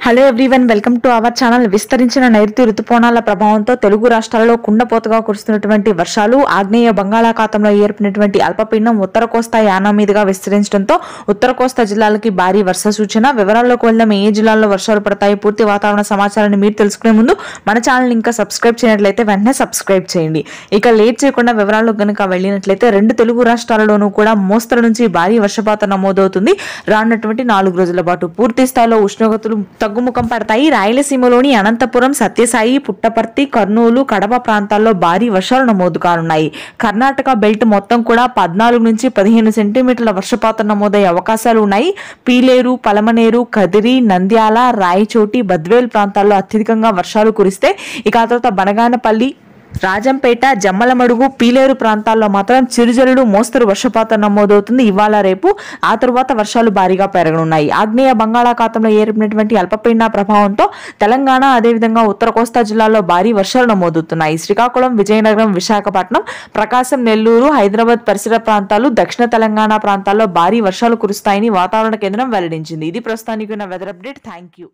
Hello everyone, welcome to our channel. విస్తరించిన నైరుతి రుతుపవనాల ప్రభావంతో తెలుగు రాష్ట్రాలలో కుండపోతగా కురుస్తున్నటువంటి వర్షాలు, ఆగ్నేయ బంగాళాఖాతంలో ఏర్పడినటువంటి అల్పపీడనం ఉత్తర కోస్తా యానా మీదుగా విస్తరించడంతో ఉత్తర కోస్తా జిల్లాలకి భారీ వర్ష సూచన. వివరాల్లోకి వెళ్దాం. ఏ జిల్లాల్లో వర్షాలు పడతాయి, పూర్తి వాతావరణ సమాచారాన్ని మీరు తెలుసుకునే ముందు మన ఛానల్ ఇంకా సబ్స్క్రైబ్ చేయనట్లయితే వెంటనే సబ్స్క్రైబ్ చేయండి. ఇక లేట్ చేయకుండా వివరాల్లోకి కనుక వెళ్ళినట్లయితే రెండు తెలుగు రాష్ట్రాలలోనూ కూడా మోస్తరు నుంచి భారీ వర్షపాతం నమోదవుతుంది. రానున్నటువంటి 4 రోజుల పాటు పూర్తి స్థాయిలో ఉష్ణోగ్రతలు తగ్గుముఖం పడతాయి. రాయలసీమలోని అనంతపురం, సత్యసాయి, పుట్టపర్తి, కర్నూలు, కడప ప్రాంతాల్లో భారీ వర్షాలు నమోదు కానున్నాయి. కర్ణాటక బెల్ట్ మొత్తం కూడా 14 నుంచి 15 సెంటీమీటర్ల వర్షపాతం నమోదయ్యే అవకాశాలు ఉన్నాయి. పీలేరు, పలమనేరు, కదిరి, నంద్యాల, రాయచోటి, బద్వేల్ ప్రాంతాల్లో అత్యధికంగా వర్షాలు కురిస్తే ఇక ఆ తర్వాత బనగానపల్లి, రాజంపేట, జమ్మలమడుగు, పీలేరు ప్రాంతాల్లో మాత్రం చిరుజల్లులు, మోస్తరు వర్షపాతం నమోదవుతుంది ఇవాళ రేపు. ఆ తరువాత వర్షాలు భారీగా పెరగనున్నాయి. ఆగ్నేయ బంగాళాఖాతంలో ఏర్పడినటువంటి అల్పపీడన ప్రభావంతో తెలంగాణ అదేవిధంగా ఉత్తర కోస్తా జిల్లాల్లో భారీ వర్షాలు నమోదవుతున్నాయి. శ్రీకాకుళం, విజయనగరం, విశాఖపట్నం, ప్రకాశం, నెల్లూరు, హైదరాబాద్ పరిసర ప్రాంతాలు, దక్షిణ తెలంగాణ ప్రాంతాల్లో భారీ వర్షాలు కురుస్తాయని వాతావరణ కేంద్రం వెల్లడించింది. ఇది ప్రస్తుతానికి ఉన్న వెదర్ అప్డేట్. Thank you.